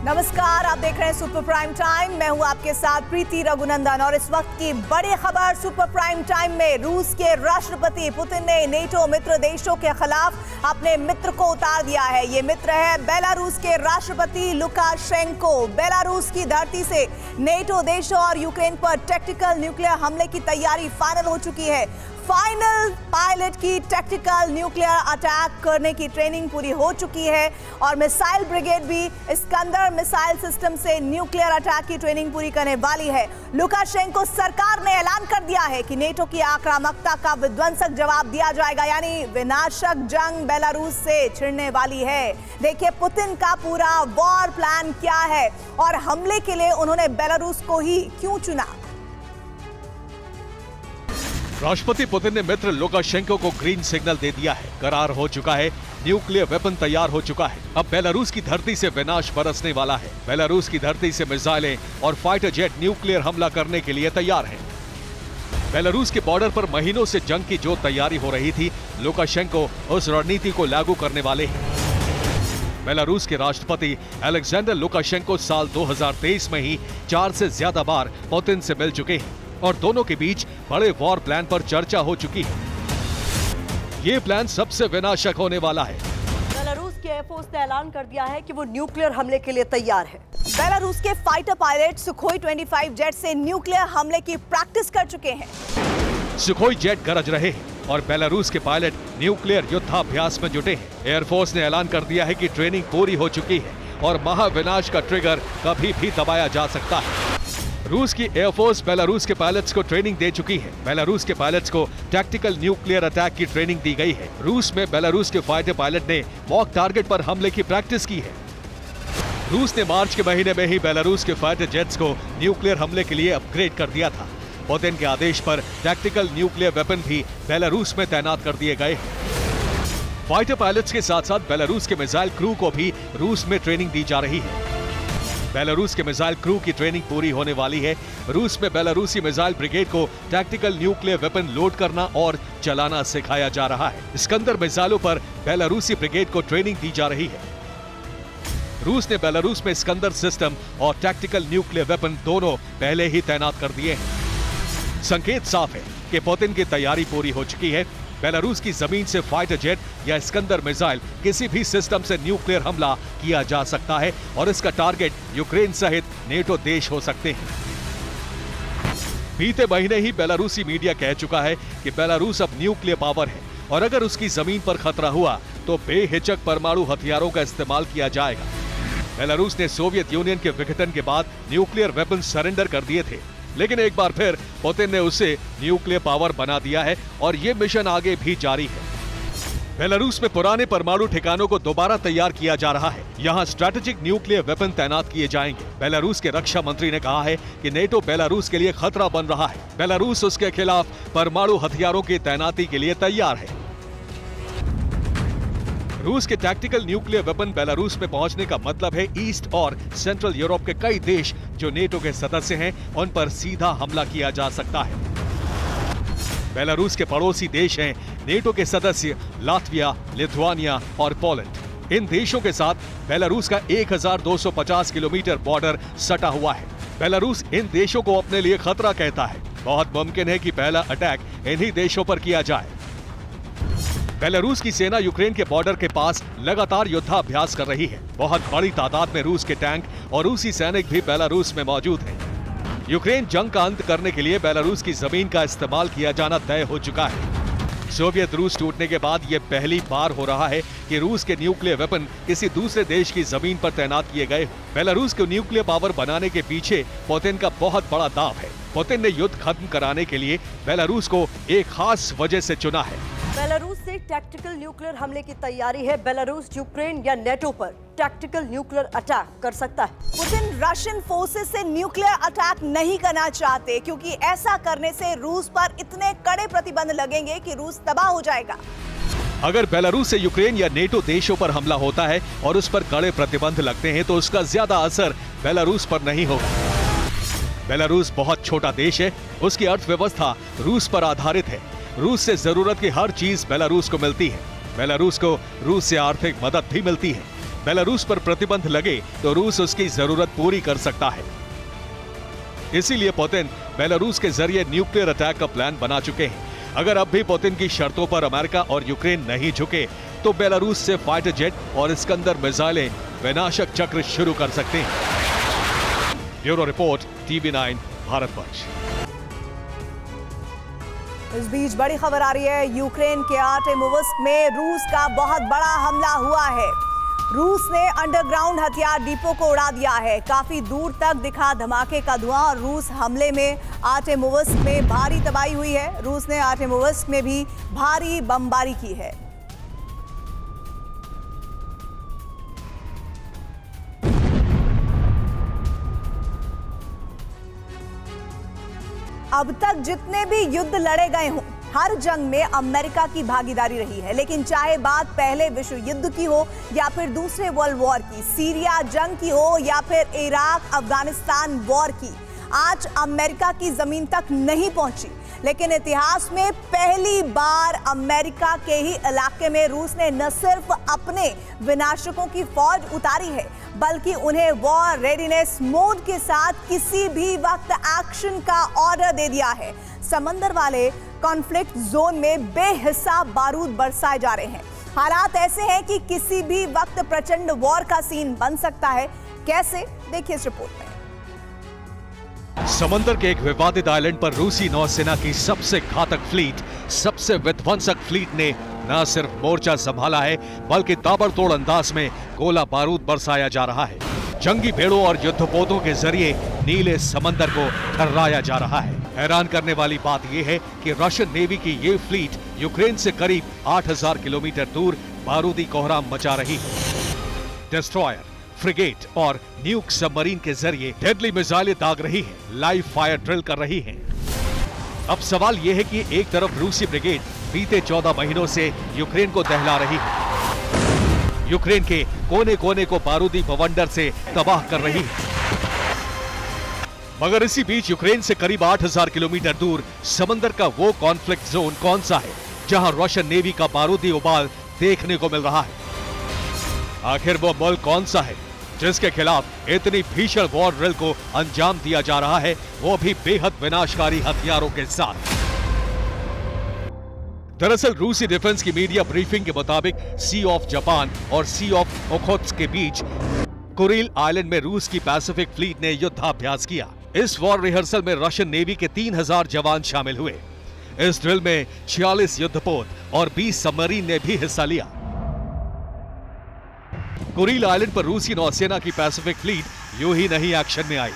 नमस्कार, आप देख रहे हैं सुपर प्राइम टाइम। मैं हूं आपके साथ प्रीति रघुनंदन और इस वक्त की बड़ी खबर सुपर प्राइम टाइम में रूस के राष्ट्रपति पुतिन ने नेटो मित्र देशों के खिलाफ अपने मित्र को उतार दिया है। ये मित्र है बेलारूस के राष्ट्रपति लुकाशेंको। बेलारूस की धरती से नेटो देशों और यूक्रेन पर टैक्टिकल न्यूक्लियर हमले की तैयारी फाइनल हो चुकी है। फाइनल पायलट की टैक्टिकल न्यूक्लियर अटैक करने की ट्रेनिंग पूरी हो चुकी है और मिसाइल ब्रिगेड भी इस्कंदर मिसाइल सिस्टम से न्यूक्लियर अटैक की ट्रेनिंग पूरी करने वाली है। लुकाशेंको सरकार ने ऐलान कर दिया है कि नेटो की आक्रामकता का विध्वंसक जवाब दिया जाएगा, यानी विनाशक जंग बेलारूस से छिड़ने वाली है। देखिए पुतिन का पूरा वॉर प्लान क्या है और हमले के लिए उन्होंने बेलारूस को ही क्यों चुना। राष्ट्रपति पुतिन ने मित्र लुकाशेंको को ग्रीन सिग्नल दे दिया है। करार हो चुका है, न्यूक्लियर वेपन तैयार हो चुका है। अब बेलारूस की धरती से विनाश बरसने वाला है। बेलारूस की धरती से मिसाइलें और फाइटर जेट न्यूक्लियर हमला करने के लिए तैयार हैं। बेलारूस के बॉर्डर पर महीनों से जंग की जो तैयारी हो रही थी, लुकाशेंको उस रणनीति को लागू करने वाले हैं। बेलारूस के राष्ट्रपति अलेक्जेंडर लुकाशेंको साल 2023 में ही 4 से ज्यादा बार पुतिन से मिल चुके हैं और दोनों के बीच बड़े वॉर प्लान पर चर्चा हो चुकी है। ये प्लान सबसे विनाशक होने वाला है। बेलारूस के एयरफोर्स ने ऐलान कर दिया है कि वो न्यूक्लियर हमले के लिए तैयार है। बेलारूस के फाइटर पायलट सुखोई 25 जेट से न्यूक्लियर हमले की प्रैक्टिस कर चुके हैं। सुखोई जेट गरज रहे हैं और बेलारूस के पायलट न्यूक्लियर युद्धाभ्यास में जुटे हैं। एयरफोर्स ने ऐलान कर दिया है कि ट्रेनिंग पूरी हो चुकी है और महाविनाश का ट्रिगर कभी भी दबाया जा सकता है। रूस की एयरफोर्स बेलारूस के पायलट्स को ट्रेनिंग दे चुकी है। बेलारूस के पायलट्स को टैक्टिकल न्यूक्लियर अटैक की ट्रेनिंग दी गई है। रूस में बेलारूस के फाइटर पायलट ने मॉक टारगेट पर हमले की प्रैक्टिस की है। रूस ने मार्च के महीने में ही बेलारूस के फाइटर जेट्स को न्यूक्लियर हमले के लिए अपग्रेड कर दिया था। पुतिन के आदेश पर टैक्टिकल न्यूक्लियर वेपन भी बेलारूस में तैनात कर दिए गए हैं। फाइटर पायलट्स के साथ साथ बेलारूस के मिसाइल क्रू को भी रूस में ट्रेनिंग दी जा रही है। बेलारूस के मिसाइल क्रू की ट्रेनिंग पूरी होने वाली है। रूस में बेलारूसी मिसाइल ब्रिगेड को टैक्टिकल न्यूक्लियर वेपन लोड करना और चलाना सिखाया जा रहा है। इस्कंदर मिसाइलों पर बेलारूसी ब्रिगेड को ट्रेनिंग दी जा रही है। रूस ने बेलारूस में इस्कंदर सिस्टम और टैक्टिकल न्यूक्लियर वेपन दोनों पहले ही तैनात कर दिए हैं। संकेत साफ है कि पुतिन की तैयारी पूरी हो चुकी है। बेलारूस की जमीन से फाइटर जेट या इस्कंदर मिसाइल किसी भी सिस्टम से न्यूक्लियर हमला किया जा सकता है और इसका टारगेट यूक्रेन सहित नेटो देश हो सकते हैं। बीते महीने ही बेलारूसी मीडिया कह चुका है कि बेलारूस अब न्यूक्लियर पावर है और अगर उसकी जमीन पर खतरा हुआ तो बेहिचक परमाणु हथियारों का इस्तेमाल किया जाएगा। बेलारूस ने सोवियत यूनियन के विघटन के बाद न्यूक्लियर वेपन सरेंडर कर दिए थे, लेकिन एक बार फिर पुतिन ने उसे न्यूक्लियर पावर बना दिया है और ये मिशन आगे भी जारी है। बेलारूस में पुराने परमाणु ठिकानों को दोबारा तैयार किया जा रहा है। यहाँ स्ट्रैटेजिक न्यूक्लियर वेपन तैनात किए जाएंगे। बेलारूस के रक्षा मंत्री ने कहा है कि नेटो बेलारूस के लिए खतरा बन रहा है। बेलारूस उसके खिलाफ परमाणु हथियारों की तैनाती के लिए तैयार है। रूस के टैक्टिकल न्यूक्लियर वेपन बेलारूस में पहुंचने का मतलब है ईस्ट और सेंट्रल यूरोप के कई देश जो नेटो के सदस्य हैं, उन पर सीधा हमला किया जा सकता है। बेलारूस के पड़ोसी देश हैं नेटो के सदस्य लात्विया, लिथुआनिया और पोलैंड। इन देशों के साथ बेलारूस का 1250 किलोमीटर बॉर्डर सटा हुआ है। बेलारूस इन देशों को अपने लिए खतरा कहता है। बहुत मुमकिन है कि पहला अटैक इन्हीं देशों पर किया जाए। बेलारूस की सेना यूक्रेन के बॉर्डर के पास लगातार युद्धाभ्यास कर रही है। बहुत बड़ी तादाद में रूस के टैंक और रूसी सैनिक भी बेलारूस में मौजूद हैं। यूक्रेन जंग का अंत करने के लिए बेलारूस की जमीन का इस्तेमाल किया जाना तय हो चुका है। सोवियत रूस टूटने के बाद यह पहली बार हो रहा है कि रूस के न्यूक्लियर वेपन किसी दूसरे देश की जमीन पर तैनात किए गए। बेलारूस को न्यूक्लियर पावर बनाने के पीछे पुतिन का बहुत बड़ा दाव है। पुतिन ने युद्ध खत्म कराने के लिए बेलारूस को एक खास वजह से चुना है। बेलारूस से टैक्टिकल न्यूक्लियर हमले की तैयारी है। बेलारूस यूक्रेन या नेटो पर टैक्टिकल न्यूक्लियर अटैक कर सकता है। पुतिन रशियन फोर्सेस से न्यूक्लियर अटैक नहीं करना चाहते क्योंकि ऐसा करने से रूस पर इतने कड़े प्रतिबंध लगेंगे कि रूस तबाह हो जाएगा। अगर बेलारूस से यूक्रेन या नेटो देशों पर हमला होता है और उस पर कड़े प्रतिबंध लगते हैं तो उसका ज्यादा असर बेलारूस पर नहीं होगा। बेलारूस बहुत छोटा देश है, उसकी अर्थव्यवस्था रूस पर आधारित है। रूस से जरूरत की हर चीज बेलारूस को मिलती है। बेलारूस को रूस से आर्थिक मदद भी मिलती है। बेलारूस पर प्रतिबंध लगे तो रूस उसकी जरूरत पूरी कर सकता है। इसीलिए पुतिन बेलारूस के जरिए न्यूक्लियर अटैक का प्लान बना चुके हैं। अगर अब भी पुतिन की शर्तों पर अमेरिका और यूक्रेन नहीं झुके तो बेलारूस से फाइटर जेट और इस्कंदर मिसाइलें विनाशक चक्र शुरू कर सकते हैं। Bureau report, TV9 Bharatvarsh. इस बीच बड़ी खबर आ रही है, यूक्रेन के आर्टेमोवस्क में रूस का बहुत बड़ा हमला हुआ है। रूस ने अंडरग्राउंड हथियार डिपो को उड़ा दिया है। काफी दूर तक दिखा धमाके का धुआं और रूस हमले में आर्टेमोवस्क में भारी तबाही हुई है। रूस ने आर्टेमोवस्क में भी भारी बमबारी की है। अब तक जितने भी युद्ध लड़े गए हों, हर जंग में अमेरिका की भागीदारी रही है। लेकिन चाहे बात पहले विश्व युद्ध की हो या फिर दूसरे वर्ल्ड वॉर की, सीरिया जंग की हो या फिर इराक अफगानिस्तान वॉर की, आज अमेरिका की जमीन तक नहीं पहुंची। लेकिन इतिहास में पहली बार अमेरिका के ही इलाके में रूस ने न सिर्फ अपने विनाशकों की फौज उतारी है, बल्कि उन्हें वॉर रेडीनेस मोड के साथ किसी भी वक्त एक्शन का ऑर्डर दे दिया है। समंदर वाले कॉन्फ्लिक्ट जोन में बेहिसाब बारूद बरसाए जा रहे हैं। हालात ऐसे हैं कि किसी भी वक्त प्रचंड वॉर का सीन बन सकता है। कैसे, देखिए इस रिपोर्ट में। समंदर के एक विवादित आइलैंड पर रूसी नौसेना की सबसे घातक फ्लीट, सबसे विध्वंसक फ्लीट ने न सिर्फ मोर्चा संभाला है, बल्कि ताबड़तोड़ अंदाज में गोला बारूद बरसाया जा रहा है। जंगी भेड़ों और युद्धपोतों के जरिए नीले समंदर को थर्राया जा रहा है। हैरान करने वाली बात यह है कि रशियन नेवी की ये फ्लीट यूक्रेन से करीब 8000 किलोमीटर दूर बारूदी कोहराम मचा रही है। डिस्ट्रॉयर, फ्रिगेट और न्यूक सबमरीन के जरिए डेडली मिसाइलें दाग रही है, लाइव फायर ड्रिल कर रही है। अब सवाल यह है कि एक तरफ रूसी ब्रिगेड बीते 14 महीनों से यूक्रेन को दहला रही है, यूक्रेन के कोने कोने को बारूदी बवंडर से तबाह कर रही है, मगर इसी बीच यूक्रेन से करीब 8000 किलोमीटर दूर समंदर का वो कॉन्फ्लिक्ट जोन कौन सा है जहां रशियन नेवी का बारूदी उबाल देखने को मिल रहा है? आखिर वो मुल्क कौन सा है जिसके खिलाफ इतनी भीषण वॉर ड्रिल को अंजाम दिया जा रहा है, वो भी बेहद विनाशकारी हथियारों के साथ? दरअसल रूसी डिफेंस की मीडिया ब्रीफिंग के मुताबिक सी ऑफ जापान और सी ऑफ ओखोत्स्क के बीच कुरिल आइलैंड में रूस की पैसिफिक फ्लीट ने युद्धाभ्यास किया। इस वॉर रिहर्सल में रशियन नेवी के 3000 जवान शामिल हुए। इस ड्रिल में 46 युद्धपोत और 20 सबमरीन ने भी हिस्सा लिया। कुरिल आइलैंड पर रूसी नौसेना की पैसिफिक फ्लीट यूं ही नहीं एक्शन में आई।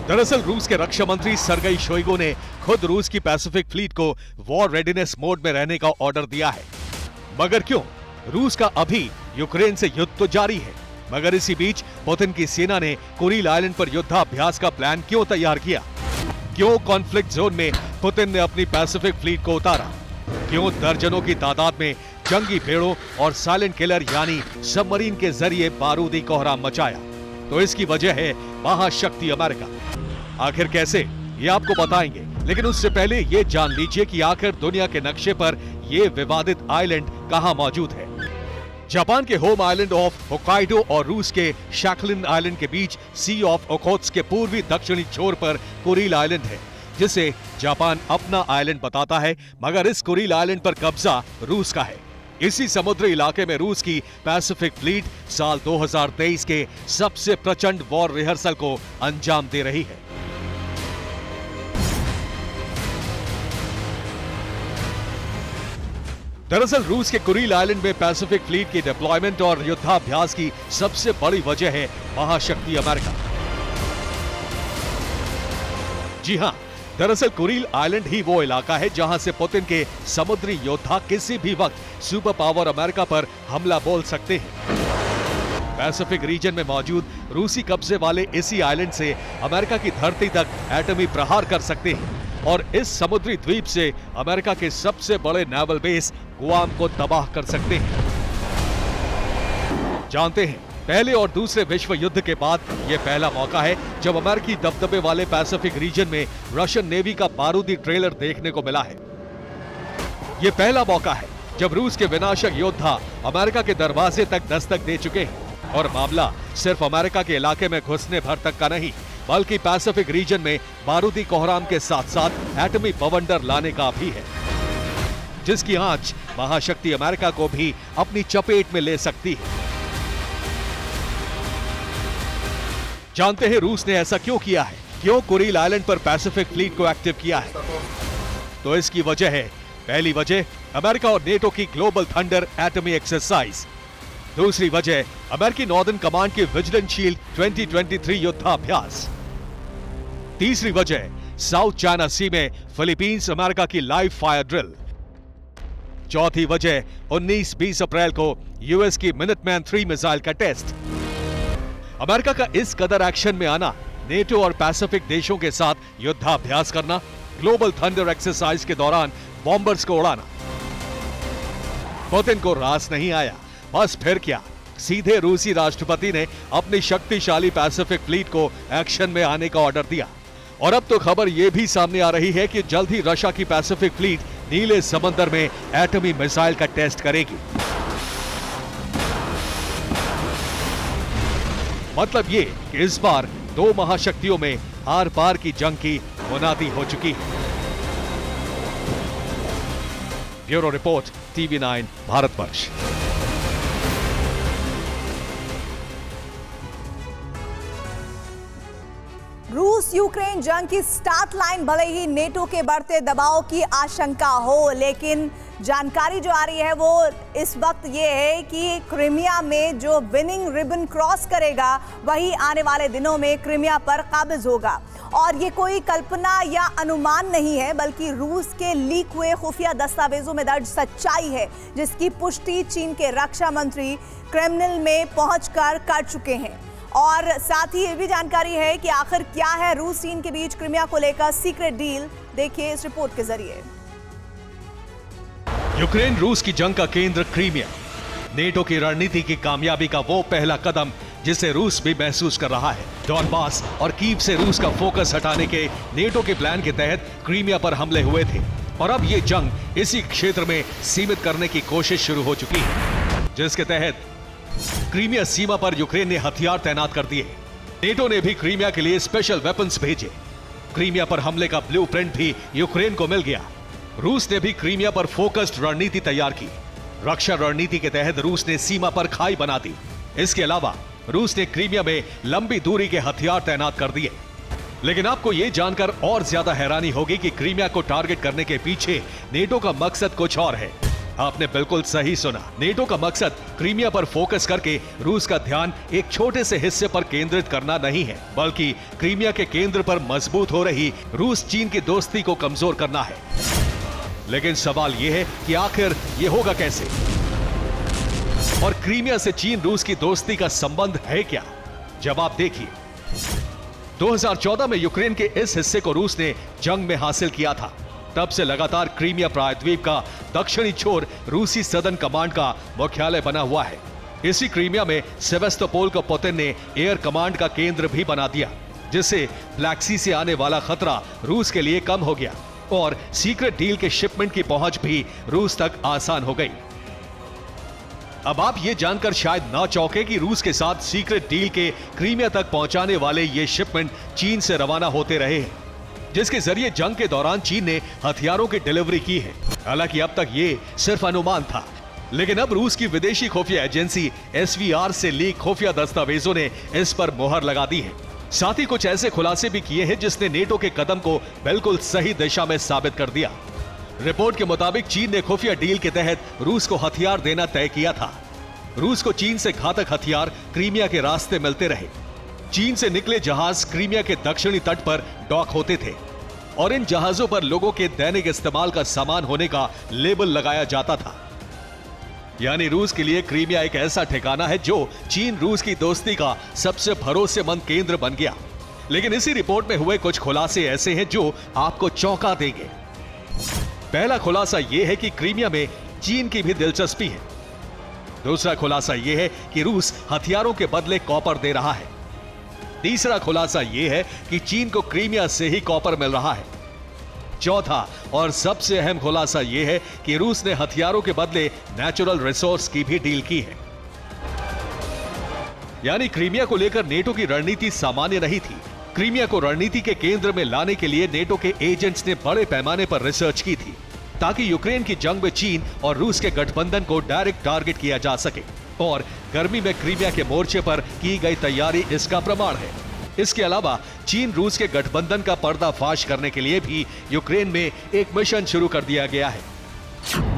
दरअसल रूस के रक्षा मंत्री सर्गेई शोइगु ने खुद रूस की पैसिफिक फ्लीट को वॉर रेडीनेस मोड में रहने का ऑर्डर दिया है। मगर क्यों? रूस का अभी यूक्रेन से युद्ध तो जारी है, मगर इसी बीच पुतिन की सेना ने कुरिल आइलैंड पर युद्धाभ्यास का प्लान क्यों तैयार किया? क्यों कॉन्फ्लिक्ट जोन में पुतिन ने अपनी पैसिफिक फ्लीट को उतारा? क्यों दर्जनों की तादाद में जंगी भेड़ों और साइलेंट किलर यानी सबमरीन के जरिए बारूदी कोहराम मचाया? तो इसकी वजह है महाशक्ति अमेरिका। आखिर कैसे, ये आपको बताएंगे, लेकिन उससे पहले ये जान लीजिए कि आखिर दुनिया के नक्शे पर ये विवादित आइलैंड कहां मौजूद है। जापान के होम आइलैंड ऑफ होक्काइडो और रूस के शैकलिन आइलैंड के बीच सी ऑफ ओखोत्स्क के पूर्वी दक्षिणी छोर पर कुरिल आइलैंड है, जिसे जापान अपना आइलैंड बताता है, मगर इस कुरिल आइलैंड पर कब्जा रूस का है। इसी समुद्री इलाके में रूस की पैसिफिक फ्लीट साल 2023 के सबसे प्रचंड वॉर रिहर्सल को अंजाम दे रही है। दरअसल रूस के कुरिल आइलैंड में पैसिफिक फ्लीट की डिप्लॉयमेंट और युद्धाभ्यास की सबसे बड़ी वजह है महाशक्ति अमेरिका। जी हां, दरअसल कुरिल आइलैंड ही वो इलाका है जहां से पुतिन के समुद्री योद्धा किसी भी वक्त सुपर पावर अमेरिका पर हमला बोल सकते हैं। पैसिफिक रीजन में मौजूद रूसी कब्जे वाले इसी आइलैंड से अमेरिका की धरती तक एटमी प्रहार कर सकते हैं और इस समुद्री द्वीप से अमेरिका के सबसे बड़े नेवल बेस गुआम को तबाह कर सकते हैं। जानते हैं, पहले और दूसरे विश्व युद्ध के बाद यह पहला मौका है जब अमेरिकी दबदबे वाले पैसिफिक रीजन में रशियन नेवी का बारूदी ट्रेलर देखने को मिला है। यह पहला मौका है जब रूस के विनाशक योद्धा अमेरिका के दरवाजे तक दस्तक दे चुके हैं और मामला सिर्फ अमेरिका के इलाके में घुसने भर तक का नहीं बल्कि पैसिफिक रीजन में बारूदी कोहराम के साथ साथ एटमी बवंडर लाने का भी है, जिसकी आंच महाशक्ति अमेरिका को भी अपनी चपेट में ले सकती है। जानते हैं रूस ने ऐसा क्यों किया है, क्यों कुरिल आइलैंड पर पैसिफिक फ्लीट को एक्टिव किया है? तो इसकी वजह है, पहली वजह अमेरिका और नेटो की ग्लोबल थंडर एटमी एक्सरसाइज, दूसरी वजह अमेरिकी नॉर्दर्न कमांड की विजिलेंट शील्ड 2023 युद्धाभ्यास, तीसरी वजह साउथ चाइना सी में फिलीपींस अमेरिका की लाइव फायर ड्रिल, चौथी वजह 19-20 अप्रैल को यूएस की मिनटमैन 3 मिसाइल का टेस्ट। अमेरिका का इस कदर एक्शन में आना, नेटो और पैसिफिक देशों के साथ युद्धाभ्यास करना, ग्लोबल थंडर एक्सरसाइज के दौरान बॉम्बर्स को उड़ाना, पुतिन को रास नहीं आया। बस फिर क्या, सीधे रूसी राष्ट्रपति ने अपनी शक्तिशाली पैसिफिक फ्लीट को एक्शन में आने का ऑर्डर दिया। और अब तो खबर यह भी सामने आ रही है कि जल्द ही रशिया की पैसिफिक फ्लीट नीले समंदर में एटमी मिसाइल का टेस्ट करेगी। मतलब ये कि इस बार दो महाशक्तियों में आर पार की जंग की बुनियादी हो चुकी है। Bureau report, TV9 Bharatvarsh. रूस यूक्रेन जंग की स्टार्ट लाइन भले ही नेटो के बढ़ते दबाव की आशंका हो, लेकिन जानकारी जो आ रही है वो इस वक्त ये है कि क्रीमिया में जो विनिंग रिबन क्रॉस करेगा वही आने वाले दिनों में क्रीमिया पर काबिज होगा। और ये कोई कल्पना या अनुमान नहीं है बल्कि रूस के लीक हुए खुफिया दस्तावेजों में दर्ज सच्चाई है, जिसकी पुष्टि चीन के रक्षा मंत्री क्रेमलिन में पहुंचकर कर चुके हैं। और साथ ही ये भी जानकारी है कि आखिर क्या है रूस चीन के बीच क्रीमिया को लेकर सीक्रेट डील, देखिए इस रिपोर्ट के जरिए। यूक्रेन रूस की जंग का केंद्र क्रीमिया, नेटो की रणनीति की कामयाबी का वो पहला कदम जिसे रूस भी महसूस कर रहा है। डॉनबास और कीव से रूस का फोकस हटाने के नेटो के प्लान के तहत क्रीमिया पर हमले हुए थे और अब ये जंग इसी क्षेत्र में सीमित करने की कोशिश शुरू हो चुकी है, जिसके तहत क्रीमिया सीमा पर यूक्रेन ने हथियार तैनात कर दिए। नेटो ने भी क्रीमिया के लिए स्पेशल वेपन्स भेजे। क्रीमिया पर हमले का ब्लूप्रिंट भी यूक्रेन को मिल गया। रूस ने भी क्रीमिया पर फोकस्ड रणनीति तैयार की। रक्षा रणनीति के तहत रूस ने सीमा पर खाई बना दी। इसके अलावा रूस ने क्रीमिया में लंबी दूरी के हथियार तैनात कर दिए। लेकिन आपको यह जानकर और ज्यादा हैरानी होगी कि क्रीमिया को टारगेट करने के पीछे नेटो का मकसद कुछ और है। आपने बिल्कुल सही सुना, नेटो का मकसद क्रीमिया पर फोकस करके रूस का ध्यान एक छोटे से हिस्से पर केंद्रित करना नहीं है, बल्कि क्रीमिया के केंद्र पर मजबूत हो रही रूस चीन की दोस्ती को कमजोर करना है। लेकिन सवाल यह है कि आखिर यह होगा कैसे? और क्रीमिया से चीन रूस की दोस्ती का संबंध है क्या? जवाब देखिए। 2014 में यूक्रेन के इस हिस्से को रूस ने जंग में हासिल किया था। तब से लगातार क्रीमिया प्रायद्वीप का दक्षिणी छोर रूसी सदर्न कमांड का मुख्यालय बना हुआ है। इसी क्रीमिया में सेवेस्तोपोल को पुतिन ने एयर कमांड का केंद्र भी बना दिया, जिससे ब्लैक सी से आने वाला खतरा रूस के लिए कम हो गया और सीक्रेट डील के शिपमेंट की पहुंच भी रूस तक आसान हो गई। अब आप ये जानकर शायद ना चौंके कि रूस के साथ सीक्रेट डील के क्रीमिया तक पहुंचाने वाले ये शिपमेंट चीन से रवाना होते रहे हैं, जिसके जरिए जंग के दौरान चीन ने हथियारों की डिलीवरी की है। हालांकि अब तक ये सिर्फ अनुमान था, लेकिन अब रूस की विदेशी खुफिया एजेंसी SVR से लीक खुफिया दस्तावेजों ने इस पर मुहर लगा दी है। साथ ही कुछ ऐसे खुलासे भी किए हैं जिसने नेटो के कदम को बिल्कुल सही दिशा में साबित कर दिया। रिपोर्ट के मुताबिक चीन ने खुफिया डील के तहत रूस को हथियार देना तय किया था। रूस को चीन से घातक हथियार क्रीमिया के रास्ते मिलते रहे। चीन से निकले जहाज क्रीमिया के दक्षिणी तट पर डॉक होते थे और इन जहाजों पर लोगों के दैनिक इस्तेमाल का सामान होने का लेबल लगाया जाता था। यानी रूस के लिए क्रीमिया एक ऐसा ठिकाना है जो चीन रूस की दोस्ती का सबसे भरोसेमंद केंद्र बन गया। लेकिन इसी रिपोर्ट में हुए कुछ खुलासे ऐसे हैं जो आपको चौंका देंगे। पहला खुलासा यह है कि क्रीमिया में चीन की भी दिलचस्पी है। दूसरा खुलासा यह है कि रूस हथियारों के बदले कॉपर दे रहा है। तीसरा खुलासा यह है कि चीन को क्रीमिया से ही कॉपर मिल रहा है। चौथा और सबसे अहम खुलासा यह है कि रूस ने हथियारों के बदले नेचुरल रिसोर्स की भी डील की है। यानी क्रीमिया को लेकर नेटो की रणनीति सामान्य नहीं थी। क्रीमिया को रणनीति के केंद्र में लाने के लिए नेटो के एजेंट्स ने बड़े पैमाने पर रिसर्च की थी ताकि यूक्रेन की जंग में चीन और रूस के गठबंधन को डायरेक्ट टारगेट किया जा सके, और गर्मी में क्रीमिया के मोर्चे पर की गई तैयारी इसका प्रमाण है। इसके अलावा चीन रूस के गठबंधन का पर्दाफाश करने के लिए भी यूक्रेन में एक मिशन शुरू कर दिया गया है।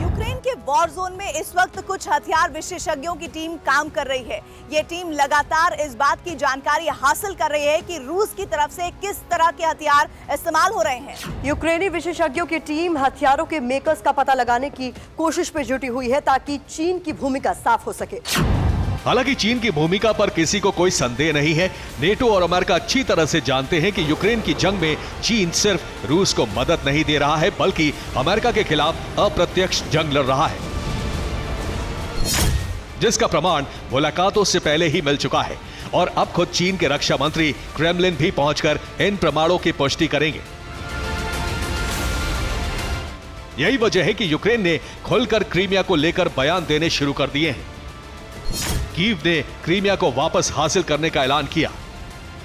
यूक्रेन के वॉर जोन में इस वक्त कुछ हथियार विशेषज्ञों की टीम काम कर रही है। ये टीम लगातार इस बात की जानकारी हासिल कर रही है कि रूस की तरफ से किस तरह के हथियार इस्तेमाल हो रहे हैं। यूक्रेनी विशेषज्ञों की टीम हथियारों के मेकर्स का पता लगाने की कोशिश पे जुटी हुई है ताकि चीन की भूमिका साफ हो सके। हालांकि चीन की भूमिका पर किसी को कोई संदेह नहीं है। नेटो और अमेरिका अच्छी तरह से जानते हैं कि यूक्रेन की जंग में चीन सिर्फ रूस को मदद नहीं दे रहा है बल्कि अमेरिका के खिलाफ अप्रत्यक्ष जंग लड़ रहा है, जिसका प्रमाण मुलाकातों से पहले ही मिल चुका है। और अब खुद चीन के रक्षा मंत्री क्रेमलिन भी पहुंचकर इन प्रमाणों की पुष्टि करेंगे। यही वजह है कि यूक्रेन ने खुलकर क्रीमिया को लेकर बयान देने शुरू कर दिए हैं। कीव ने क्रीमिया को वापस हासिल करने का ऐलान किया।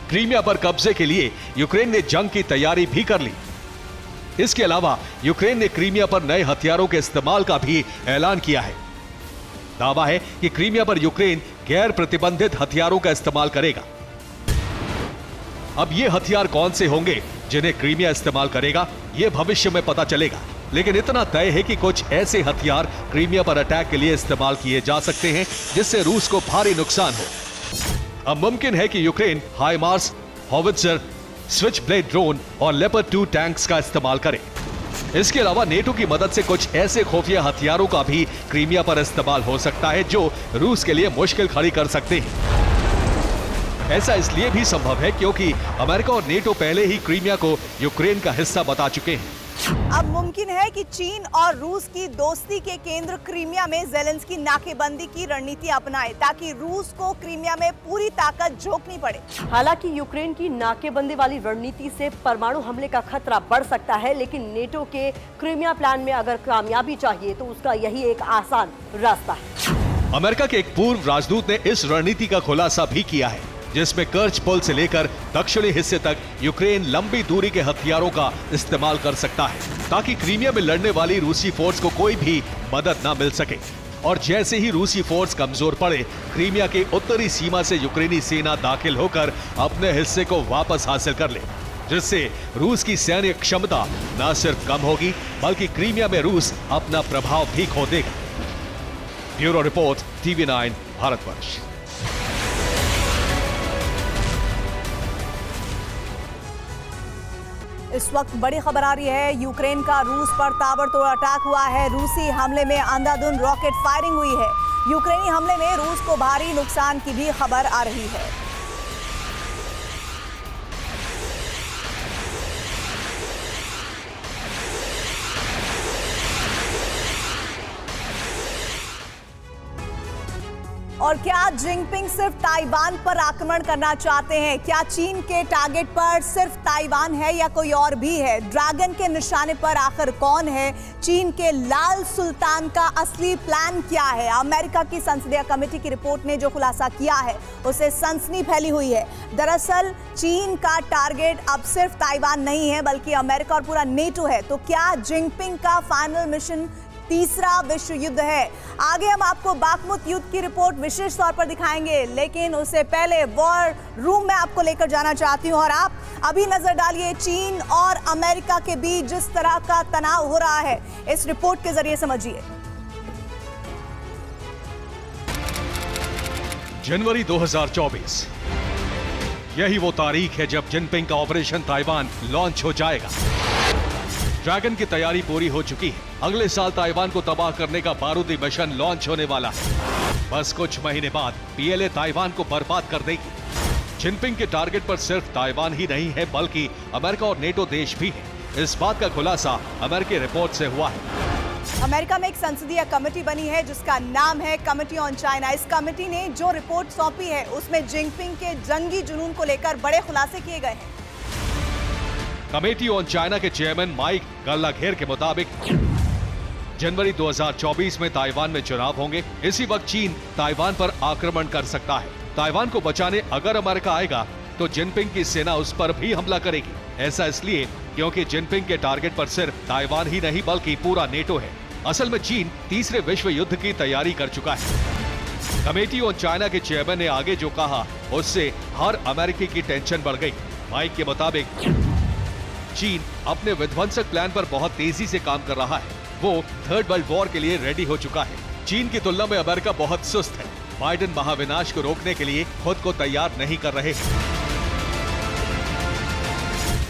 क्रीमिया पर कब्जे के लिए यूक्रेन ने जंग की तैयारी भी कर ली। इसके अलावा यूक्रेन ने क्रीमिया पर नए हथियारों के इस्तेमाल का भी ऐलान किया है। दावा है कि क्रीमिया पर यूक्रेन गैर प्रतिबंधित हथियारों का इस्तेमाल करेगा। अब ये हथियार कौन से होंगे जिन्हें क्रीमिया इस्तेमाल करेगा, यह भविष्य में पता चलेगा, लेकिन इतना तय है कि कुछ ऐसे हथियार क्रीमिया पर अटैक के लिए इस्तेमाल किए जा सकते हैं जिससे रूस को भारी नुकसान हो। अब मुमकिन है कि Ukraine HIMARS, howitzer, switchblade drone और लेपर्ड 2 टैंक्स का इस्तेमाल करे। इसके अलावा नेटो की मदद से कुछ ऐसे खुफिया हथियारों का भी क्रीमिया पर इस्तेमाल हो सकता है जो रूस के लिए मुश्किल खड़ी कर सकते हैं। ऐसा इसलिए भी संभव है क्योंकि अमेरिका और नेटो पहले ही क्रीमिया को यूक्रेन का हिस्सा बता चुके हैं। अब मुमकिन है कि चीन और रूस की दोस्ती के केंद्र क्रीमिया में ज़ेलेंस्की नाकेबंदी की रणनीति अपनाए ताकि रूस को क्रीमिया में पूरी ताकत झोंकनी पड़े। हालांकि यूक्रेन की नाकेबंदी वाली रणनीति से परमाणु हमले का खतरा बढ़ सकता है, लेकिन नेटो के क्रीमिया प्लान में अगर कामयाबी चाहिए तो उसका यही एक आसान रास्ता है। अमेरिका के एक पूर्व राजदूत ने इस रणनीति का खुलासा भी किया है जिसमें कर्च पुल से लेकर दक्षिणी हिस्से तक यूक्रेन लंबी दूरी के हथियारों का इस्तेमाल कर सकता है ताकि क्रीमिया में लड़ने वाली रूसी फोर्स को कोई भी मदद न मिल सके। और जैसे ही रूसी फोर्स कमजोर पड़े, क्रीमिया के उत्तरी सीमा से यूक्रेनी सेना दाखिल होकर अपने हिस्से को वापस हासिल कर ले, जिससे रूस की सैन्य क्षमता न सिर्फ कम होगी बल्कि क्रीमिया में रूस अपना प्रभाव भी खो देगा। Bureau report, TV9 Bharatvarsh. इस वक्त बड़ी खबर आ रही है, यूक्रेन का रूस पर ताबड़तोड़ अटैक हुआ है। रूसी हमले में अंधाधुंध रॉकेट फायरिंग हुई है। यूक्रेनी हमले में रूस को भारी नुकसान की भी खबर आ रही है। और क्या जिनपिंग सिर्फ ताइवान पर आक्रमण करना चाहते हैं? क्या चीन के टारगेट पर सिर्फ ताइवान है या कोई और भी है? ड्रैगन के निशाने पर आखिर कौन है? चीन के लाल सुल्तान का असली प्लान क्या है? अमेरिका की संसदीय कमेटी की रिपोर्ट ने जो खुलासा किया है उसे सनसनी फैली हुई है। दरअसल चीन का टारगेट अब सिर्फ ताइवान नहीं है बल्कि अमेरिका और पूरा नेटो है। तो क्या जिनपिंग का फाइनल मिशन तीसरा विश्व युद्ध है? आगे हम आपको बाखमुत युद्ध की रिपोर्ट विशेष तौर पर दिखाएंगे, लेकिन उससे पहले वॉर रूम में आपको लेकर जाना चाहती हूं और आप अभी नजर डालिए चीन और अमेरिका के बीच जिस तरह का तनाव हो रहा है, इस रिपोर्ट के जरिए समझिए। जनवरी 2024 यही वो तारीख है जब जिनपिंग का ऑपरेशन ताइवान लॉन्च हो जाएगा। ड्रैगन की तैयारी पूरी हो चुकी है। अगले साल ताइवान को तबाह करने का बारूदी मिशन लॉन्च होने वाला है। बस कुछ महीने बाद PLA ताइवान को बर्बाद कर देगी। जिनपिंग के टारगेट पर सिर्फ ताइवान ही नहीं है बल्कि अमेरिका और नेटो देश भी है। इस बात का खुलासा अमेरिकी रिपोर्ट से हुआ है। अमेरिका में एक संसदीय कमेटी बनी है जिसका नाम है कमेटी ऑन चाइना। इस कमेटी ने जो रिपोर्ट सौंपी है उसमें जिनपिंग के जंगी जुनून को लेकर बड़े खुलासे किए गए हैं। कमेटी ऑन चाइना के चेयरमैन माइक गल्लाघेर के मुताबिक जनवरी 2024 में ताइवान में चुनाव होंगे। इसी वक्त चीन ताइवान पर आक्रमण कर सकता है। ताइवान को बचाने अगर अमेरिका आएगा तो जिनपिंग की सेना उस पर भी हमला करेगी। ऐसा इसलिए क्योंकि जिनपिंग के टारगेट पर सिर्फ ताइवान ही नहीं बल्कि पूरा नेटो है। असल में चीन तीसरे विश्व युद्ध की तैयारी कर चुका है। कमेटी ऑन चाइना के चेयरमैन ने आगे जो कहा उससे हर अमेरिकी की टेंशन बढ़ गई। माइक के मुताबिक चीन अपने विध्वंसक प्लान पर बहुत तेजी से काम कर रहा है। वो थर्ड वर्ल्ड वॉर के लिए रेडी हो चुका है। चीन की तुलना में अमेरिका बहुत सुस्त है। बाइडेन महाविनाश को रोकने के लिए खुद को तैयार नहीं कर रहे हैं।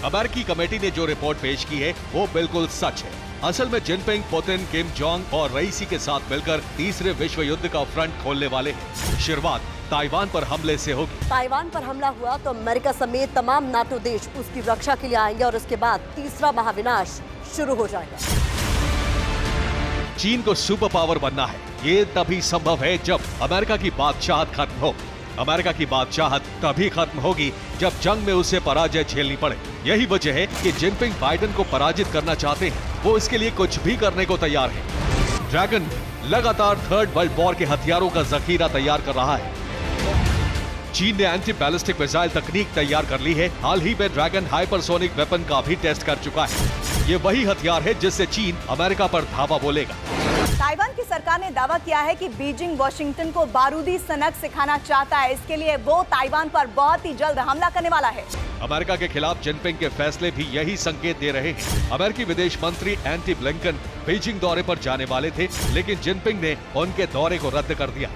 अमेरिकी कमेटी ने जो रिपोर्ट पेश की है वो बिल्कुल सच है। असल में जिनपिंग, पुतिन, किम जोंग और रईसी के साथ मिलकर तीसरे विश्व युद्ध का फ्रंट खोलने वाले हैं। शुरुआत ताइवान पर हमले से होगी। ताइवान पर हमला हुआ तो अमेरिका समेत तमाम नाटो देश उसकी रक्षा के लिए आएंगे और उसके बाद तीसरा महाविनाश शुरू हो जाएगा। चीन को सुपर पावर बनना है। ये तभी संभव है जब अमेरिका की बादशाहत खत्म हो। अमेरिका की बादशाहत तभी खत्म होगी जब जंग में उसे पराजय झेलनी पड़े। यही वजह है कि जिनपिंग बाइडेन को पराजित करना चाहते हैं। वो इसके लिए कुछ भी करने को तैयार है। ड्रैगन लगातार थर्ड वर्ल्ड वॉर के हथियारों का जखीरा तैयार कर रहा है। चीन ने एंटी बैलिस्टिक मिसाइल तकनीक तैयार कर ली है। हाल ही में ड्रैगन हाइपरसोनिक वेपन का भी टेस्ट कर चुका है। ये वही हथियार है जिससे चीन अमेरिका पर धावा बोलेगा। ताइवान की सरकार ने दावा किया है कि बीजिंग वाशिंगटन को बारूदी सनक सिखाना चाहता है। इसके लिए वो ताइवान पर बहुत ही जल्द हमला करने वाला है। अमेरिका के खिलाफ जिनपिंग के फैसले भी यही संकेत दे रहे हैं। अमेरिकी विदेश मंत्री एंटी ब्लिंकन बीजिंग दौरे पर जाने वाले थे, लेकिन जिनपिंग ने उनके दौरे को रद्द कर दिया।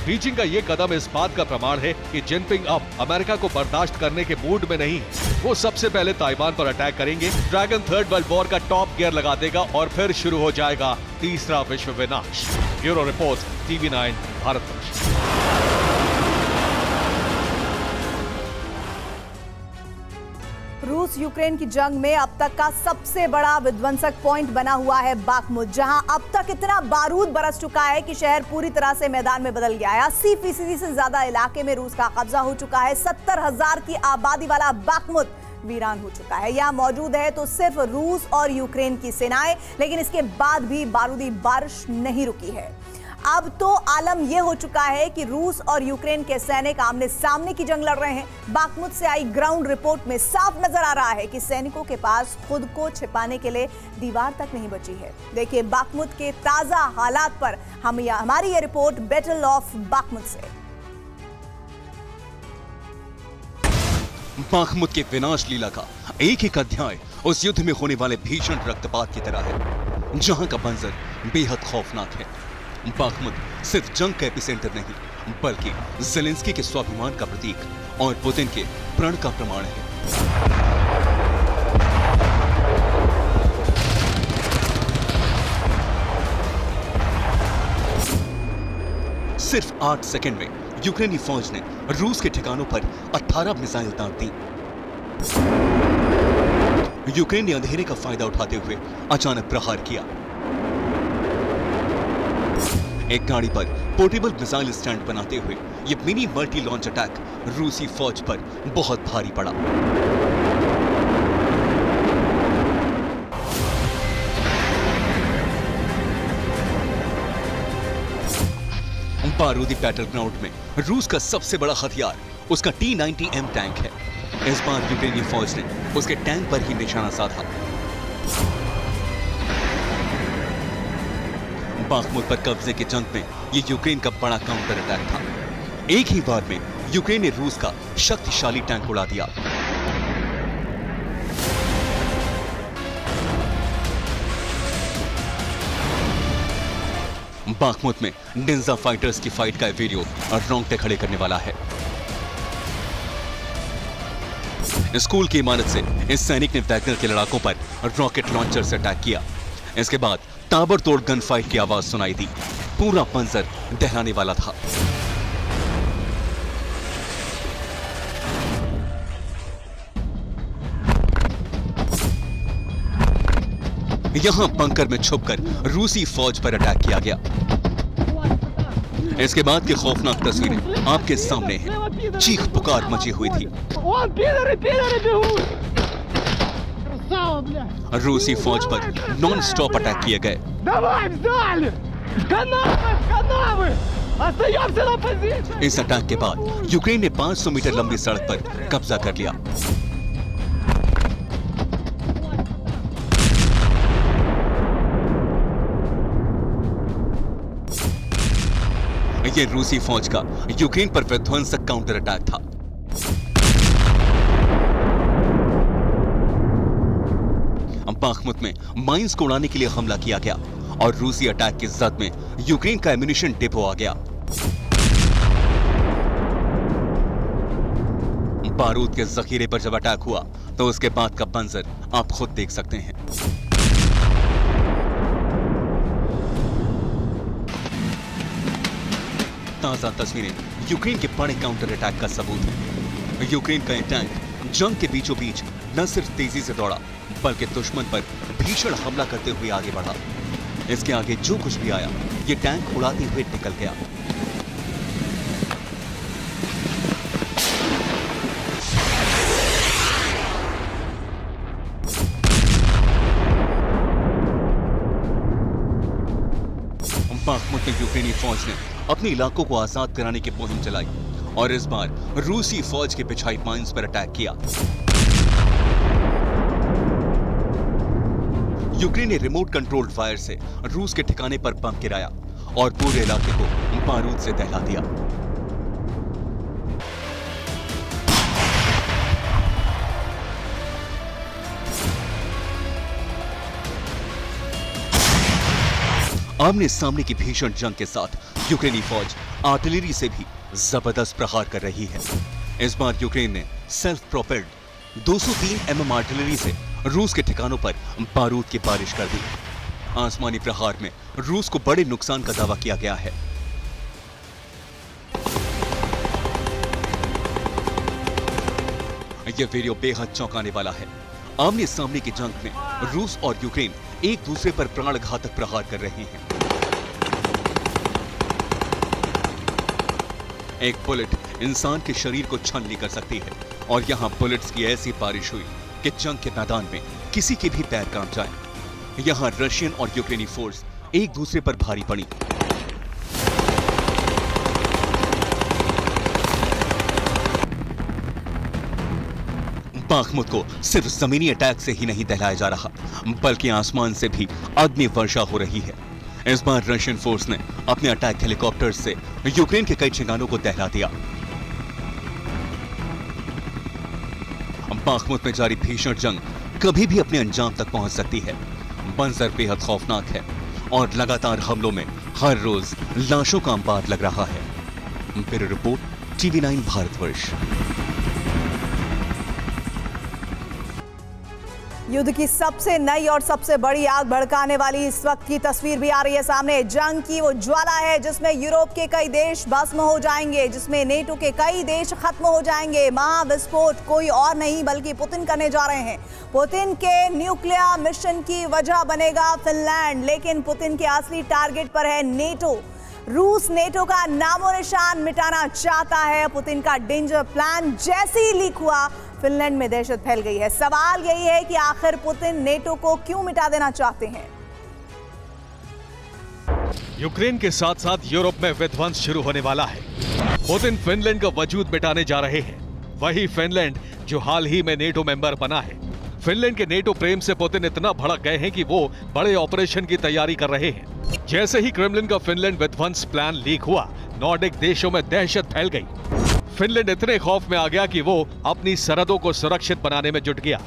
बीजिंग का ये कदम इस बात का प्रमाण है कि जिनपिंग अब अमेरिका को बर्दाश्त करने के मूड में नहीं है। वो सबसे पहले ताइवान पर अटैक करेंगे। ड्रैगन थर्ड वर्ल्ड वॉर का टॉप गियर लगा देगा और फिर शुरू हो जाएगा तीसरा विश्व विनाश। Bureau report, TV9 Bharatvarsh. रूस यूक्रेन की जंग में अब तक का सबसे बड़ा विध्वंसक पॉइंट बना हुआ है बाखमुत, जहां अब तक इतना बारूद बरस चुका है कि शहर पूरी तरह से मैदान में बदल गया है। 80% से ज्यादा इलाके में रूस का कब्जा हो चुका है। 70,000 की आबादी वाला बाखमुत वीरान हो चुका है। यहाँ मौजूद है तो सिर्फ रूस और यूक्रेन की सेनाएं, लेकिन इसके बाद भी बारूदी बारिश नहीं रुकी है। अब तो आलम यह हो चुका है कि रूस और यूक्रेन के सैनिक आमने सामने की जंग लड़ रहे हैं। बाखमुत से आई ग्राउंड रिपोर्ट में साफ नजर आ रहा है कि सैनिकों के पास खुद को छिपाने के लिए दीवार तक नहीं बची है। देखिए बाखमुत के ताजा हालात पर हमारी ये रिपोर्ट बैटल ऑफ बाखमुत से। बाखमुत के विनाश लीला का एक एक अध्याय उस युद्ध में होने वाले भीषण रक्तपात की तरह है, जहां का मंजर बेहद खौफनाक है। बाखमुत सिर्फ जंग का एपिसेंटर नहीं, बल्कि ज़ेलेंस्की के स्वाभिमान का प्रतीक और पुतिन के प्रण का प्रमाण है। सिर्फ 8 सेकंड में यूक्रेनी फौज ने रूस के ठिकानों पर 18 मिसाइल दाग दी। यूक्रेन ने अंधेरे का फायदा उठाते हुए अचानक प्रहार किया। एक गाड़ी पर पोर्टेबल मिसाइल स्टैंड बनाते हुए ये मिनी मल्टी लॉन्च अटैक रूसी फौज पर बहुत भारी पड़ा। बारूदी बैटल ग्राउंड में रूस का सबसे बड़ा हथियार उसका T-90M टैंक है। इस बार यूक्रेनी फौज ने उसके टैंक पर ही निशाना साधा। बाखमुत पर कब्जे की जंग में ये यूक्रेन का बड़ा काउंटर अटैक था। एक ही बार में यूक्रेन ने रूस का शक्तिशाली टैंक उड़ा दिया। बाखमुत में निंजा फाइटर्स की फाइट का वीडियो और रोंगटे खड़े करने वाला है। स्कूल की इमारत से इस सैनिक ने वैगनर के लड़ाकों पर रॉकेट लॉन्चर से अटैक किया। इसके बाद ताबड़तोड़ गन फाइट की आवाज सुनाई दी। पूरा मंजर दहलाने वाला था। यहां बंकर में छुपकर रूसी फौज पर अटैक किया गया। इसके बाद की खौफनाक तस्वीरें आपके सामने हैं। चीख पुकार मची हुई थी। रूसी फौज पर नॉन स्टॉप अटैक किए गए। इस अटैक के बाद यूक्रेन ने 500 मीटर लंबी सड़क पर कब्जा कर लिया। यह रूसी फौज का यूक्रेन पर विध्वंसक काउंटर अटैक था। बाखमुत में माइंस को उड़ाने के लिए हमला किया गया और रूसी अटैक की जद में यूक्रेन का एम्यूनिशन डिपो आ गया। बारूद के जखीरे पर जब अटैक हुआ तो उसके बाद का मंजर आप खुद देख सकते हैं। ताजा तस्वीरें यूक्रेन के बड़े काउंटर अटैक का सबूत है। यूक्रेन का यह टैंक जंग के बीचों बीच न सिर्फ तेजी से दौड़ा बल्कि दुश्मन पर भीषण हमला करते हुए आगे बढ़ा। इसके आगे जो कुछ भी आया ये टैंक उड़ाते हुए निकल गया। बाखमुत में यूक्रेनी फौज ने अपने इलाकों को आजाद कराने की मुहिम चलाई और इस बार रूसी फौज के बिछाई माइंस पर अटैक किया। यूक्रेन ने रिमोट कंट्रोल्ड फायर से रूस के ठिकाने पर बम गिराया और पूरे इलाके को बारूद से दहला दिया। आमने सामने की भीषण जंग के साथ यूक्रेनी फौज आर्टिलरी से भी जबरदस्त प्रहार कर रही है। इस बार यूक्रेन ने सेल्फ प्रोपेल्ड 203 mm आर्टिलरी से रूस के ठिकानों पर बारूद की बारिश कर दी। आसमानी प्रहार में रूस को बड़े नुकसान का दावा किया गया है। यह वीडियो बेहद चौंकाने वाला है। आमने सामने की जंग में रूस और यूक्रेन एक दूसरे पर प्राणघातक प्रहार कर रहे हैं। एक बुलेट इंसान के शरीर को छलनी कर सकती है और यहां बुलेट्स की ऐसी बारिश हुई कि जंग के मैदान में किसी के भी पैर कांप जाए। यहां रशियन और यूक्रेनी फोर्स एक दूसरे पर भारी पड़ी। बाखमुत को सिर्फ जमीनी अटैक से ही नहीं दहलाया जा रहा बल्कि आसमान से भी अग्नि वर्षा हो रही है। इस बार रशियन फोर्स ने अपने अटैक हेलीकॉप्टर से यूक्रेन के कई ठिकानों को दहला दिया। बाखमुत में जारी भीषण जंग कभी भी अपने अंजाम तक पहुंच सकती है। मंजर बेहद खौफनाक है और लगातार हमलों में हर रोज लाशों का अंबार लग रहा है। Bureau report TV9 Bharatvarsh. युद्ध की सबसे नई और सबसे बड़ी आग भड़काने वाली इस वक्त की तस्वीर भी आ रही है सामने। जंग की वो ज्वाला है जिसमें यूरोप के कई देश भस्म हो जाएंगे, जिसमें नेटो के कई देश खत्म हो जाएंगे। महाविस्फोट कोई और नहीं बल्कि पुतिन करने जा रहे हैं। पुतिन के न्यूक्लियर मिशन की वजह बनेगा फिनलैंड, लेकिन पुतिन के असली टारगेट पर है नेटो। रूस नेटो का नामो निशान मिटाना चाहता है। पुतिन का डेंजर प्लान जैसे ही लीक हुआ फिनलैंड में दहशत फैल गई है। सवाल यही है कि आखिर पुतिन नेटो को क्यों मिटा देना चाहते हैं। यूक्रेन के साथ साथ यूरोप में विध्वंस शुरू होने वाला है। पुतिन फिनलैंड का वजूद मिटाने जा रहे हैं, वही फिनलैंड जो हाल ही में नेटो मेंबर बना है। फिनलैंड के नेटो प्रेम से पुतिन इतना भड़क गए हैं कि वो बड़े ऑपरेशन की तैयारी कर रहे हैं। जैसे ही क्रेमलिन का फिनलैंड विध्वंस प्लान लीक हुआ, नॉर्डिक देशों में दहशत फैल गई। फिनलैंड इतने खौफ में आ गया कि वो अपनी सरहदों को सुरक्षित बनाने में जुट गया।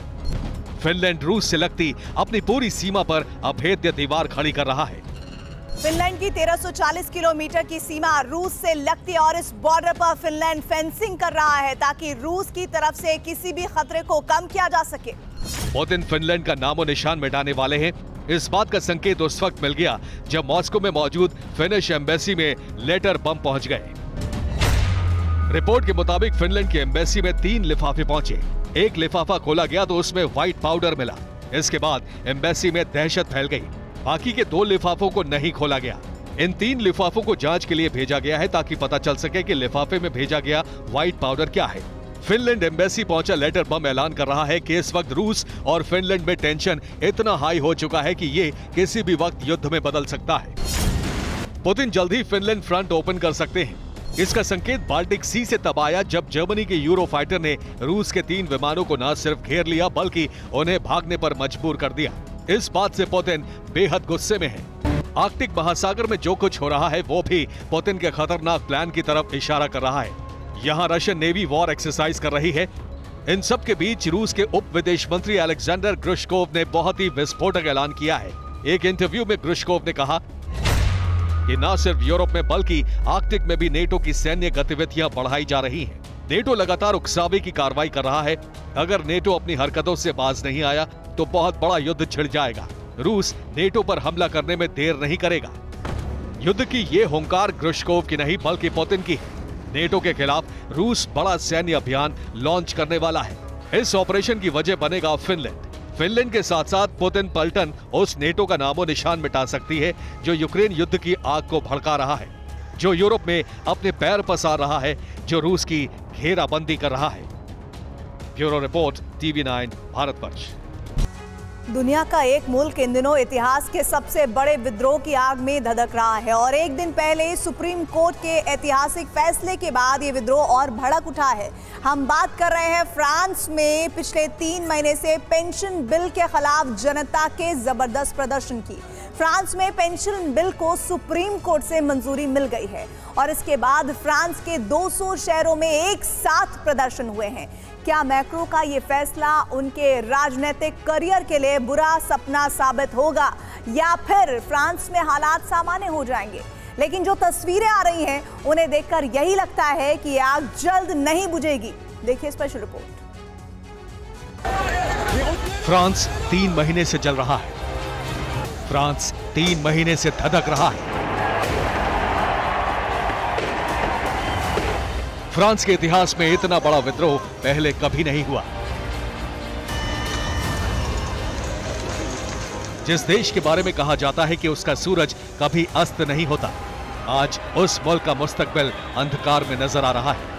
फिनलैंड रूस से लगती अपनी पूरी सीमा पर अभेद्य दीवार खड़ी कर रहा है। फिनलैंड की 1340 किलोमीटर की सीमा रूस से लगती है और इस बॉर्डर पर फिनलैंड फेंसिंग कर रहा है ताकि रूस की तरफ से किसी भी खतरे को कम किया जा सके। पुतिन फिनलैंड का नामो निशान मिटाने वाले हैं। इस बात का संकेत उस वक्त मिल गया जब मॉस्को में मौजूद फिनिश एम्बेसी में लेटर बम पहुंच गए। रिपोर्ट के मुताबिक फिनलैंड की एम्बेसी में 3 लिफाफे पहुंचे। एक लिफाफा खोला गया तो उसमें व्हाइट पाउडर मिला। इसके बाद एम्बेसी में दहशत फैल गई। बाकी के 2 लिफाफों को नहीं खोला गया। इन 3 लिफाफों को जांच के लिए भेजा गया है ताकि पता चल सके कि लिफाफे में भेजा गया व्हाइट पाउडर क्या है। फिनलैंड एम्बेसी पहुंचा लेटर बम ऐलान कर रहा है कि इस वक्त रूस और फिनलैंड में टेंशन इतना हाई हो चुका है कि ये किसी भी वक्त युद्ध में बदल सकता है। पुतिन जल्द ही फिनलैंड फ्रंट ओपन कर सकते हैं। इसका संकेत बाल्टिक सी से तब आया जब जर्मनी के यूरोफाइटर ने रूस के 3 विमानों को न सिर्फ घेर लिया बल्कि उन्हें भागने पर मजबूर कर दिया। इस बात से पुतिन बेहद गुस्से में है। आर्कटिक महासागर में जो कुछ हो रहा है वो भी पुतिन के खतरनाक प्लान की तरफ इशारा कर रहा है। यहाँ रशियन नेवी वॉर एक्सरसाइज कर रही है। इन सब के बीच रूस के उप विदेश मंत्री अलेक्जेंडर ग्रुश्कोव ने बहुत ही विस्फोटक ऐलान किया है। एक इंटरव्यू में ग्रुश्कोव ने कहा कि न सिर्फ यूरोप में बल्कि आर्कटिक में भी नेटो की सैन्य गतिविधियां बढ़ाई जा रही हैं। नेटो लगातार उकसावे की कार्रवाई कर रहा है। अगर नेटो अपनी हरकतों से बाज नहीं आया तो बहुत बड़ा युद्ध छिड़ जाएगा। रूस नेटो पर हमला करने में देर नहीं करेगा। युद्ध की ये हुंकार ग्रुश्कोव की नहीं बल्कि पुतिन की है। नेटो के खिलाफ रूस बड़ा सैन्य अभियान लॉन्च करने वाला है। इस ऑपरेशन की वजह बनेगा फिनलैंड। फिनलैंड के साथ साथ पुतिन पलटन उस नेटो का नामो निशान मिटा सकती है जो यूक्रेन युद्ध की आग को भड़का रहा है, जो यूरोप में अपने पैर पसार रहा है, जो रूस की घेराबंदी कर रहा है। Bureau report, TV9 Bharatvarsh. दुनिया का एक मुल्क इन दिनों इतिहास के सबसे बड़े विद्रोह की आग में धधक रहा है और एक दिन पहले सुप्रीम कोर्ट के ऐतिहासिक फैसले के बाद ये विद्रोह और भड़क उठा है। हम बात कर रहे हैं फ्रांस में पिछले 3 महीने से पेंशन बिल के खिलाफ जनता के जबरदस्त प्रदर्शन की। फ्रांस में पेंशन बिल को सुप्रीम कोर्ट से मंजूरी मिल गई है और इसके बाद फ्रांस के 200 शहरों में एक साथ प्रदर्शन हुए हैं। क्या मैक्रो का ये फैसला उनके राजनीतिक करियर के लिए बुरा सपना साबित होगा या फिर फ्रांस में हालात सामान्य हो जाएंगे? लेकिन जो तस्वीरें आ रही हैं उन्हें देखकर यही लगता है कि आग जल्द नहीं बुझेगी। देखिए स्पेशल रिपोर्ट। फ्रांस 3 महीने से जल रहा है। फ्रांस 3 महीने से धधक रहा है। फ्रांस के इतिहास में इतना बड़ा विद्रोह पहले कभी नहीं हुआ। जिस देश के बारे में कहा जाता है कि उसका सूरज कभी अस्त नहीं होता, आज उस मुल्क का मुस्तकबिल अंधकार में नजर आ रहा है।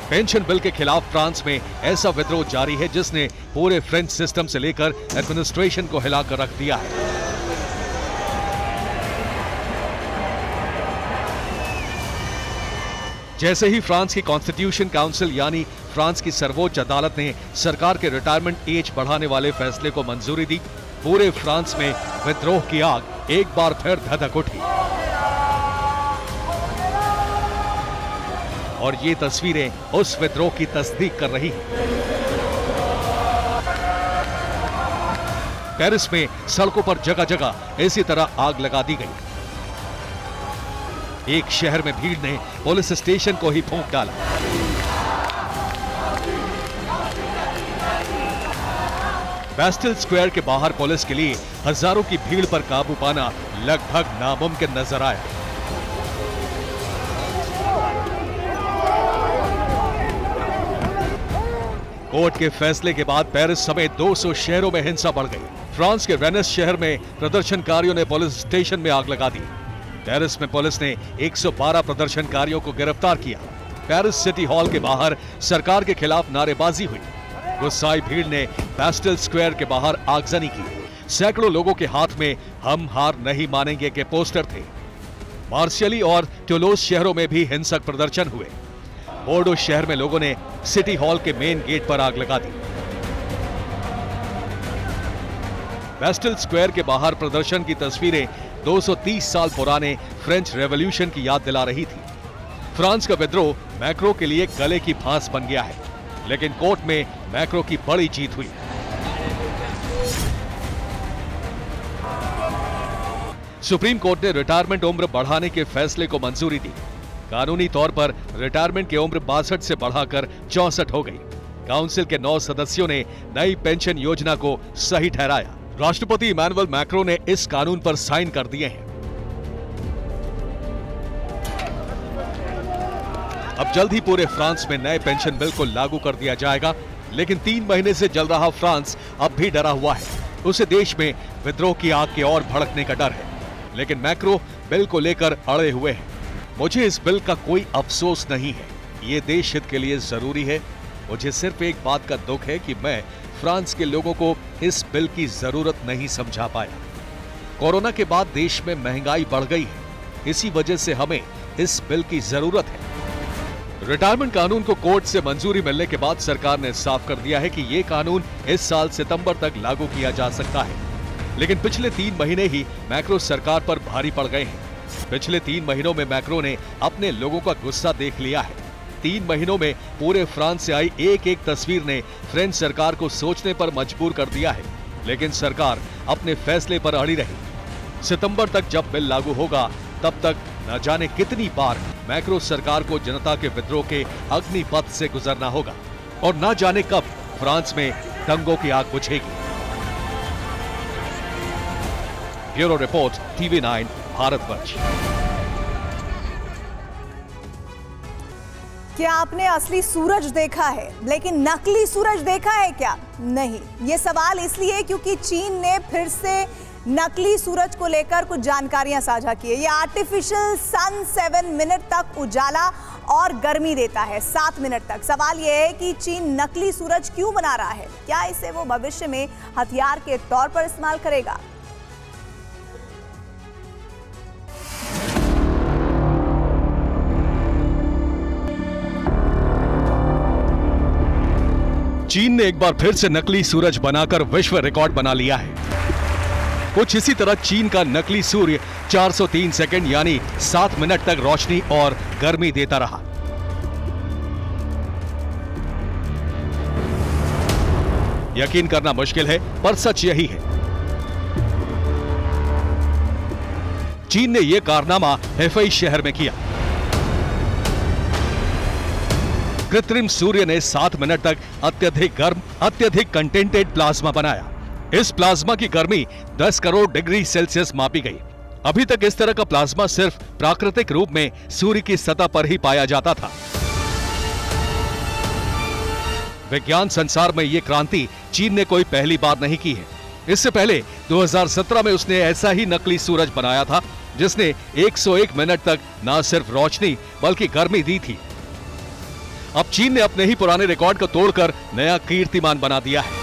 पेंशन बिल के खिलाफ फ्रांस में ऐसा विद्रोह जारी है जिसने पूरे फ्रेंच सिस्टम से लेकर एडमिनिस्ट्रेशन को हिलाकर रख दिया है। जैसे ही फ्रांस की कॉन्स्टिट्यूशन काउंसिल यानी फ्रांस की सर्वोच्च अदालत ने सरकार के रिटायरमेंट एज बढ़ाने वाले फैसले को मंजूरी दी, पूरे फ्रांस में विद्रोह की आग एक बार फिर धधक उठी। और ये तस्वीरें उस विद्रोह की तस्दीक कर रही हैं। पेरिस में सड़कों पर जगह जगह इसी तरह आग लगा दी गई। एक शहर में भीड़ ने पुलिस स्टेशन को ही फूंक डाला। बैस्टिल स्क्वायर के बाहर पुलिस के लिए हजारों की भीड़ पर काबू पाना लगभग नामुमकिन नजर आया। कोर्ट के फैसले के बाद पेरिस समेत 200 शहरों में हिंसा बढ़ गई। फ्रांस के वेनिस शहर में प्रदर्शनकारियों ने पुलिस स्टेशन में आग लगा दी। पेरिस में पुलिस ने 112 प्रदर्शनकारियों को गिरफ्तार किया। पेरिस सिटी हॉल के बाहर सरकार के खिलाफ नारेबाजी हुई। गुस्साई भीड़ ने बैस्टिल स्क्वायर के बाहर आगजनी की। सैकड़ों लोगों के हाथ में हम हार नहीं मानेंगे के पोस्टर थे। मार्सियली और टुलोस शहरों में भी हिंसक प्रदर्शन हुए। बोर्डो शहर में लोगों ने सिटी हॉल के मेन गेट पर आग लगा दी। बैस्टिल स्क्वायर के बाहर प्रदर्शन की तस्वीरें 230 साल पुराने फ्रेंच रेवोल्यूशन की याद दिला रही थी। फ्रांस का विद्रोह मैक्रो के लिए गले की फांस बन गया है, लेकिन कोर्ट में मैक्रो की बड़ी जीत हुई। सुप्रीम कोर्ट ने रिटायरमेंट उम्र बढ़ाने के फैसले को मंजूरी दी। कानूनी तौर पर रिटायरमेंट की उम्र 62 से बढ़ाकर 64 हो गई। काउंसिल के 9 सदस्यों ने नई पेंशन योजना को सही ठहराया। राष्ट्रपति इमैनुअल मैक्रों ने इस कानून पर साइन कर दिए हैं। अब जल्द ही पूरे फ्रांस में नए पेंशन बिल को लागू कर दिया जाएगा, लेकिन 3 महीने से जल रहा फ्रांस अब भी डरा हुआ है। उसे देश में विद्रोह की आग के और भड़कने का डर है। लेकिन मैक्रो बिल को लेकर अड़े हुए हैं। मुझे इस बिल का कोई अफसोस नहीं है, ये देश हित के लिए जरूरी है। मुझे सिर्फ एक बात का दुख है कि मैं फ्रांस के लोगों को इस बिल की जरूरत नहीं समझा पाया। कोरोना के बाद देश में महंगाई बढ़ गई है, इसी वजह से हमें इस बिल की जरूरत है। रिटायरमेंट कानून को कोर्ट से मंजूरी मिलने के बाद सरकार ने साफ कर दिया है कि ये कानून इस साल सितंबर तक लागू किया जा सकता है। लेकिन पिछले 3 महीने ही मैक्रो सरकार पर भारी पड़ गए हैं। पिछले 3 महीनों में मैक्रो ने अपने लोगों का गुस्सा देख लिया है। 3 महीनों में पूरे फ्रांस से आई एक तस्वीर ने फ्रेंच सरकार को सोचने पर मजबूर कर दिया है। लेकिन सरकार अपने फैसले पर अड़ी रही। सितंबर तक जब बिल लागू होगा तब तक न जाने कितनी बार मैक्रो सरकार को जनता के विद्रोह के अग्निपथ से गुजरना होगा और न जाने कब फ्रांस में दंगों की आग बुझेगी। Bureau report, TV9 Bharatvarsh. क्या आपने असली सूरज देखा है लेकिन नकली सूरज देखा है क्या? नहीं, ये सवाल इसलिए क्योंकि चीन ने फिर से नकली सूरज को लेकर कुछ जानकारियां साझा की है। ये आर्टिफिशियल सन 7 मिनट तक उजाला और गर्मी देता है, 7 मिनट तक। सवाल यह है कि चीन नकली सूरज क्यों बना रहा है? क्या इसे वो भविष्य में हथियार के तौर पर इस्तेमाल करेगा? चीन ने एक बार फिर से नकली सूरज बनाकर विश्व रिकॉर्ड बना लिया है। कुछ इसी तरह चीन का नकली सूर्य 403 सेकंड यानी 7 मिनट तक रोशनी और गर्मी देता रहा। यकीन करना मुश्किल है, पर सच यही है। चीन ने यह कारनामा हेफई शहर में किया। कृत्रिम सूर्य ने 7 मिनट तक अत्यधिक गर्म, अत्यधिक कंटेंटेड प्लाज्मा बनाया। इस प्लाज्मा की गर्मी 10 करोड़ डिग्री सेल्सियस मापी गई। अभी तक इस तरह का प्लाज्मा सिर्फ प्राकृतिक रूप में सूर्य की सतह पर ही पाया जाता था। विज्ञान संसार में यह क्रांति चीन ने कोई पहली बार नहीं की है। इससे पहले 2017 में उसने ऐसा ही नकली सूरज बनाया था जिसने 101 मिनट तक न सिर्फ रोशनी बल्कि गर्मी दी थी। अब चीन ने अपने ही पुराने रिकॉर्ड को तोड़कर नया कीर्तिमान बना दिया है।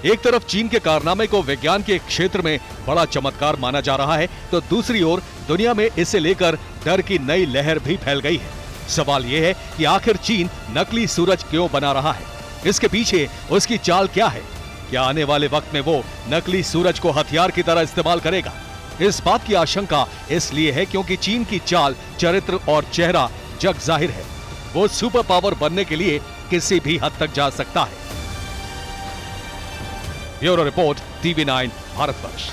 एक तरफ चीन के कारनामे को विज्ञान के क्षेत्र में बड़ा चमत्कार माना जा रहा है, तो दूसरी ओर दुनिया में इसे लेकर डर की नई लहर भी फैल गई है। सवाल यह है कि आखिर चीन नकली सूरज क्यों बना रहा है? इसके पीछे उसकी चाल क्या है? क्या आने वाले वक्त में वो नकली सूरज को हथियार की तरह इस्तेमाल करेगा? इस बात की आशंका इसलिए है क्योंकि चीन की चाल, चरित्र और चेहरा जग जाहिर है। वो सुपर पावर बनने के लिए किसी भी हद तक जा सकता है। Bureau report, TV9 Bharatvarsh.